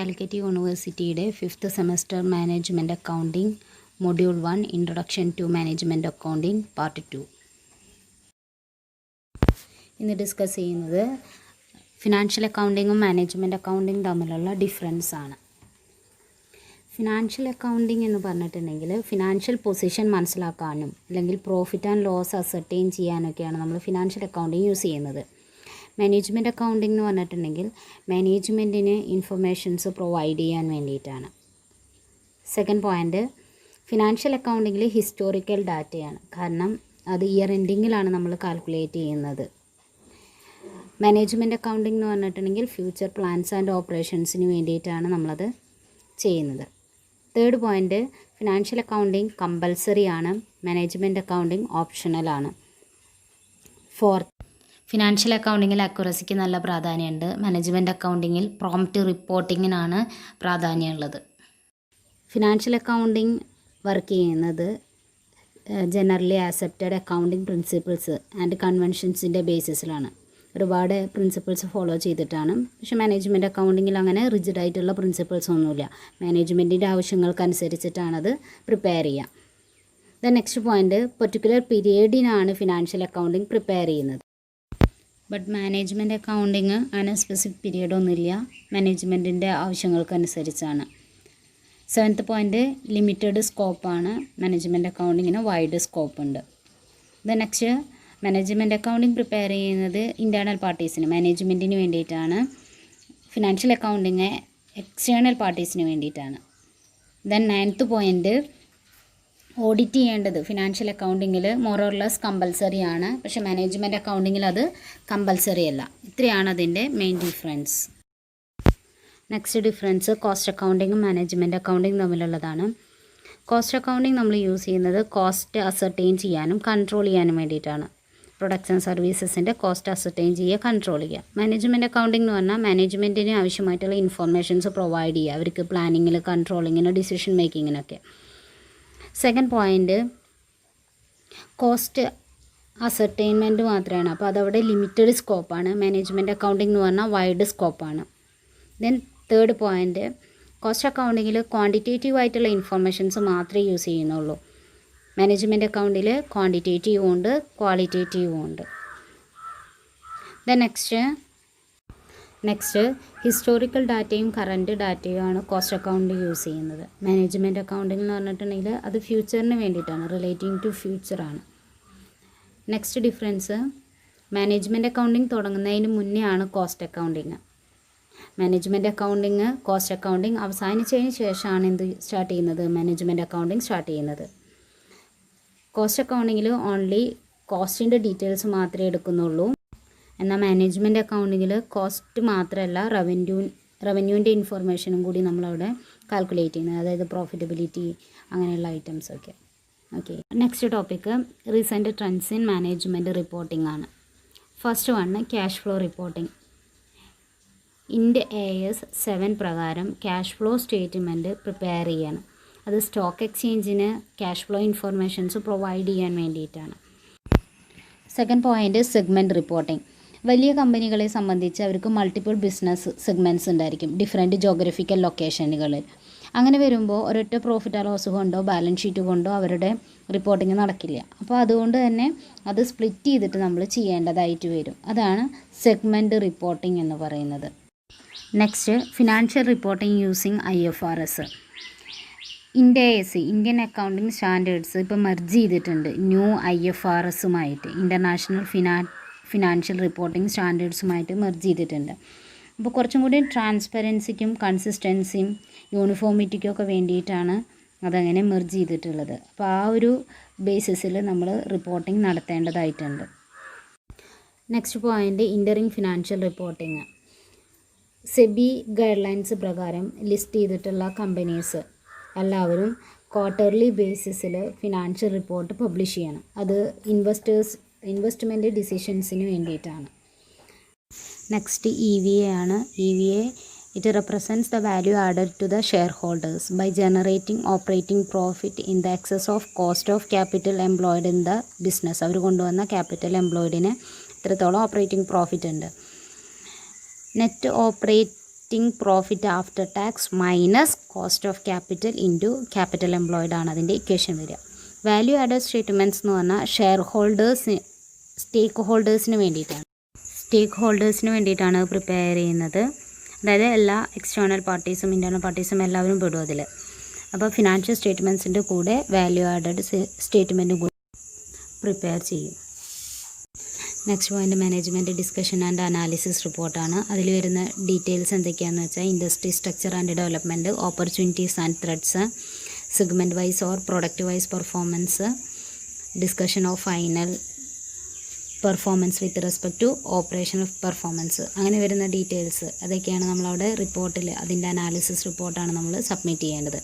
കാലിക്കറ്റ് യൂണിവേഴ്സിറ്റിയുടെ 5th semester management accounting module 1 introduction to management accounting part 2. ഇന്ന് discuss ചെയ്യുന്നത് financial അക്കൗണ്ടിങ്ങും management അക്കൗണ്ടിങ്ങും തമ്മിലുള്ള difference ആണ്. ഫിനാൻഷ്യൽ അക്കൗണ്ടിങ് എന്ന് പറഞ്ഞിട്ടുണ്ടെങ്കിൽ ഫിനാൻഷ്യൽ പൊസിഷൻ മനസ്സിലാക്കാനും അല്ലെങ്കിൽ പ്രോഫിറ്റ് ആൻഡ് ലോസ് അസർട്ടൈൻ ചെയ്യാനൊക്കെയാണ് നമ്മൾ ഫിനാൻഷ്യൽ അക്കൗണ്ടിങ് യൂസ് ചെയ്യുന്നത്. മാനേജ്മെൻറ്റ് അക്കൗണ്ടിംഗ് എന്ന് പറഞ്ഞിട്ടുണ്ടെങ്കിൽ മാനേജ്മെൻറ്റിന് ഇൻഫർമേഷൻസ് പ്രൊവൈഡ് ചെയ്യാൻ വേണ്ടിയിട്ടാണ്. സെക്കൻഡ് പോയിൻ്റ്, ഫിനാൻഷ്യൽ അക്കൗണ്ടിങ്ങിൽ ഹിസ്റ്റോറിക്കൽ ഡാറ്റയാണ്, കാരണം അത് ഇയർ എൻഡിങ്ങിലാണ് നമ്മൾ കാൽക്കുലേറ്റ് ചെയ്യുന്നത്. മാനേജ്മെൻറ്റ് അക്കൗണ്ടിംഗ് എന്ന് പറഞ്ഞിട്ടുണ്ടെങ്കിൽ ഫ്യൂച്ചർ പ്ലാൻസ് ആൻഡ് ഓപ്പറേഷൻസിന് വേണ്ടിയിട്ടാണ് നമ്മളത് ചെയ്യുന്നത്. Third point, financial accounting compulsory ആണ്, മാനേജ്മെൻറ്റ് അക്കൗണ്ടിംഗ് ഓപ്ഷണലാണ്. ഫോർത്ത്, ഫിനാൻഷ്യൽ അക്കൗണ്ടിങ്ങിൽ അക്യുറസിക്ക് നല്ല പ്രാധാന്യമുണ്ട്. മാനേജ്മെൻറ്റ് അക്കൗണ്ടിങ്ങിൽ പ്രോംപ്റ്റ് റിപ്പോർട്ടിങ്ങിനാണ് പ്രാധാന്യമുള്ളത്. ഫിനാൻഷ്യൽ അക്കൗണ്ടിങ് വർക്ക് ചെയ്യുന്നത് generally accepted accounting principles and കൺവെൻഷൻസിൻ്റെ ബേസിസിലാണ്. ഒരുപാട് പ്രിൻസിപ്പിൾസ് ഫോളോ ചെയ്തിട്ടാണ്. പക്ഷേ മാനേജ്മെൻറ്റ് അക്കൗണ്ടിങ്ങിൽ അങ്ങനെ റിജിഡായിട്ടുള്ള പ്രിൻസിപ്പിൾസ് ഒന്നുമില്ല. മാനേജ്മെൻറ്റിൻ്റെ ആവശ്യങ്ങൾക്കനുസരിച്ചിട്ടാണത് പ്രിപ്പയർ ചെയ്യുക. ദ നെക്സ്റ്റ് പോയിൻ്റ്, പെർട്ടിക്കുലർ പീരിയഡിനാണ് ഫിനാൻഷ്യൽ അക്കൗണ്ടിങ് പ്രിപ്പയർ ചെയ്യുന്നത്. ബട്ട് മാനേജ്മെൻറ്റ് അക്കൗണ്ടിങ് അങ്ങനെ സ്പെസിഫിക് പീരിയഡൊന്നുമില്ല, മാനേജ്മെൻറ്റിൻ്റെ ആവശ്യങ്ങൾക്കനുസരിച്ചാണ്. സെവൻത്ത് പോയിൻ്റ്, ലിമിറ്റഡ് സ്കോപ്പാണ്. മാനേജ്മെൻറ്റ് അക്കൗണ്ടിങ്ങിന് വൈഡ് സ്കോപ്പ് ഉണ്ട്. ദ നെക്സ്റ്റ്, മാനേജ്മെൻറ്റ് അക്കൗണ്ടിങ് പ്രിപ്പയർ ചെയ്യുന്നത് ഇൻറ്റേർണൽ പാർട്ടീസിന്, മാനേജ്മെൻറ്റിന് വേണ്ടിയിട്ടാണ്. ഫിനാൻഷ്യൽ അക്കൗണ്ടിങ് എക്സ്റ്റേണൽ പാർട്ടീസിന് വേണ്ടിയിട്ടാണ്. ദെൻ നയൻത്ത് പോയിൻ്റ്, ഓഡിറ്റ് ചെയ്യേണ്ടത് ഫിനാൻഷ്യൽ അക്കൗണ്ടിങ്ങിൽ മോർ ഓർ ലെസ് കമ്പൽസറി ആണ്, പക്ഷേ മാനേജ്മെൻറ്റ് അക്കൗണ്ടിങ്ങിൽ അത് കമ്പൽസറി അല്ല. ഇത്രയാണ് അതിൻ്റെ main difference. Next difference, cost അക്കൗണ്ടിങ്ങും മാനേജ്മെൻറ്റ് അക്കൗണ്ടിങ്ങും തമ്മിലുള്ളതാണ്. കോസ്റ്റ് അക്കൗണ്ടിങ് നമ്മൾ യൂസ് ചെയ്യുന്നത് കോസ്റ്റ് അസർട്ടൈൻ ചെയ്യാനും കൺട്രോൾ ചെയ്യാനും വേണ്ടിയിട്ടാണ്. പ്രൊഡക്ട്സ് ആൻഡ് സർവീസസിൻ്റെ കോസ്റ്റ് അസർട്ടൈൻ ചെയ്യുക, കൺട്രോൾ ചെയ്യുക. മാനേജ്മെൻറ്റ് അക്കൗണ്ടിങ് എന്ന് പറഞ്ഞാൽ മാനേജ്മെൻറ്റിന് ആവശ്യമായിട്ടുള്ള ഇൻഫർമേഷൻസ് പ്രൊവൈഡ് ചെയ്യുക, അവർക്ക് പ്ലാനിങ്ങിൽ, കൺട്രോളിങ്ങിന്, ഡിസിഷൻ മേക്കിങ്ങിനൊക്കെ. സെക്കൻഡ് പോയിൻ്റ്, കോസ്റ്റ് അസർട്ടൈൻമെൻറ്റ് മാത്രമാണ്, അപ്പോൾ അതവിടെ ലിമിറ്റഡ് സ്കോപ്പാണ്. മാനേജ്മെൻറ്റ് അക്കൗണ്ടിങ് എന്ന് പറഞ്ഞാൽ വൈഡ് സ്കോപ്പാണ്. ദെൻ തേർഡ് പോയിൻ്റ്, കോസ്റ്റ് അക്കൗണ്ടിങ്ങിൽ ക്വാണ്ടിറ്റേറ്റീവ് ആയിട്ടുള്ള ഇൻഫർമേഷൻസ് മാത്രമേ യൂസ് ചെയ്യുന്നുള്ളൂ. മാനേജ്മെൻറ്റ് അക്കൗണ്ടിൽ ക്വാണ്ടിറ്റേറ്റീവും ഉണ്ട്, ക്വാളിറ്റേറ്റീവും ഉണ്ട്. ദെൻ നെക്സ്റ്റ് ഹിസ്റ്റോറിക്കൽ ഡാറ്റയും കറൻറ്റ് ഡാറ്റയും ആണ് കോസ്റ്റ് അക്കൗണ്ടിൽ യൂസ് ചെയ്യുന്നത്. മാനേജ്മെൻറ്റ് അക്കൗണ്ടിംഗ് എന്ന് പറഞ്ഞിട്ടുണ്ടെങ്കിൽ അത് ഫ്യൂച്ചറിന് വേണ്ടിയിട്ടാണ്, റിലേറ്റിംഗ് ടു ഫ്യൂച്ചറാണ്. നെക്സ്റ്റ് ഡിഫറൻസ്, മാനേജ്മെൻറ്റ് അക്കൗണ്ടിങ് തുടങ്ങുന്നതിന് മുന്നേ ആണ് cost accounting. Management accounting cost accounting അവസാനിച്ചതിന് ശേഷമാണ് എന്ത് സ്റ്റാർട്ട് ചെയ്യുന്നത്, മാനേജ്മെൻറ്റ് അക്കൗണ്ടിങ് സ്റ്റാർട്ട് ചെയ്യുന്നത്. കോസ്റ്റ് അക്കൗണ്ടിങ്ങിൽ ഓൺലി കോസ്റ്റിൻ്റെ ഡീറ്റെയിൽസ് മാത്രമേ എടുക്കുന്നുള്ളൂ. എന്നാൽ മാനേജ്മെൻറ്റ് അക്കൗണ്ടിങ്ങിൽ കോസ്റ്റ് മാത്രമല്ല റവന്യൂവിൻ്റെ ഇൻഫർമേഷനും കൂടി നമ്മളവിടെ കാൽക്കുലേറ്റ് ചെയ്യുന്നത്, അതായത് പ്രോഫിറ്റബിലിറ്റി അങ്ങനെയുള്ള ഐറ്റംസൊക്കെ. Okay, next topic recent trends in management reporting ആണ്. First one, cash flow reporting. Ind AS 7 പ്രകാരം ക്യാഷ് ഫ്ലോ സ്റ്റേറ്റ്മെൻറ്റ് പ്രിപ്പയർ ചെയ്യണം. അത് സ്റ്റോക്ക് എക്സ്ചേഞ്ചിന് ക്യാഷ് ഫ്ലോ ഇൻഫർമേഷൻസ് പ്രൊവൈഡ് ചെയ്യാൻ വേണ്ടിയിട്ടാണ്. Second point, segment reporting. വലിയ കമ്പനികളെ സംബന്ധിച്ച് അവർക്ക് മൾട്ടിപ്പിൾ ബിസിനസ് സെഗ്മെൻറ്റ്സ് ഉണ്ടായിരിക്കും ഡിഫറെൻറ്റ് ജോഗ്രഫിക്കൽ ലൊക്കേഷനുകളിൽ. അങ്ങനെ വരുമ്പോൾ ഒരൊറ്റ പ്രോഫിറ്റ് ആൻഡ് ലോസ് കൊണ്ടോ ബാലൻസ് ഷീറ്റ് കൊണ്ടോ അവരുടെ റിപ്പോർട്ടിംഗ് നടക്കില്ല. അപ്പോൾ അതുകൊണ്ട് തന്നെ അത് സ്പ്ലിറ്റ് ചെയ്തിട്ട് നമ്മൾ ചെയ്യേണ്ടതായിട്ട് വരും. അതാണ് സെഗ്മെൻറ്റ് റിപ്പോർട്ടിംഗ് എന്ന് പറയുന്നത്. Next, financial reporting using IFRS. Indian accounting standards ഇപ്പോൾ മെർജ് ചെയ്തിട്ടുണ്ട് ന്യൂ IFRSുമായിട്ട്, ഇൻ്റർനാഷണൽ ഫിനാൻഷ്യൽ റിപ്പോർട്ടിംഗ് സ്റ്റാൻഡേർഡ്സുമായിട്ട് മെർജ് ചെയ്തിട്ടുണ്ട്. അപ്പോൾ കുറച്ചും കൂടി ട്രാൻസ്പെറൻസിക്കും കൺസിസ്റ്റൻസിയും യൂണിഫോമിറ്റിക്കും ഒക്കെ വേണ്ടിയിട്ടാണ് അതങ്ങനെ മെർജ് ചെയ്തിട്ടുള്ളത്. അപ്പോൾ ആ ഒരു ബേസിസിൽ നമ്മൾ റിപ്പോർട്ടിംഗ് നടത്തേണ്ടതായിട്ടുണ്ട്. Next point, interim financial reporting. SEBI guidelines പ്രകാരം ലിസ്റ്റ് ചെയ്തിട്ടുള്ള കമ്പനീസ് എല്ലാവരും ക്വാർട്ടർലി ബേസിസിൽ ഫിനാൻഷ്യൽ റിപ്പോർട്ട് പബ്ലിഷ് ചെയ്യണം. അത് ഇൻവെസ്റ്റ്മെൻറ്റ് ഡിസിഷൻസിന് വേണ്ടിയിട്ടാണ്. നെക്സ്റ്റ് EVA ആണ്. EVA, it represents the value added to the shareholders by generating operating profit in the excess of cost of capital employed in the business. അവർ കൊണ്ടുവന്ന capital എംപ്ലോയിഡിന് ഇത്രത്തോളം operating profit ഉണ്ട്. Net adjusting profit after tax minus cost of capital into capital employed ആണ് അതിൻ്റെ equation വരിക. Value added statements എന്ന് പറഞ്ഞാൽ സ്റ്റേക്ക് ഹോൾഡേഴ്സിന് വേണ്ടിയിട്ടാണ് പ്രിപ്പയർ ചെയ്യുന്നത്. അതായത് എല്ലാ എക്സ്റ്റേണൽ പാർട്ടീസും ഇൻറ്റേർണൽ പാർട്ടീസും എല്ലാവരും പെടും അതിൽ. അപ്പോൾ ഫിനാൻഷ്യൽ സ്റ്റേറ്റ്മെൻറ്റ്സിൻ്റെ കൂടെ വാല്യൂ ആഡഡ് സ്റ്റേറ്റ്മെൻറ്റും കൂടി പ്രിപ്പയർ ചെയ്യും. Next point management discussion and analysis റിപ്പോർട്ടാണ്. അതിൽ വരുന്ന ഡീറ്റെയിൽസ് എന്തൊക്കെയാണെന്ന് വെച്ചാൽ industry structure and development, opportunities and threats, segment wise or product wise performance, discussion of final performance with respect to operational performance, അങ്ങനെ വരുന്ന details അതൊക്കെയാണ് നമ്മളവിടെ റിപ്പോർട്ടിൽ അതിൻ്റെ അനാലിസിസ് റിപ്പോർട്ടാണ് നമ്മൾ സബ്മിറ്റ് ചെയ്യേണ്ടത്.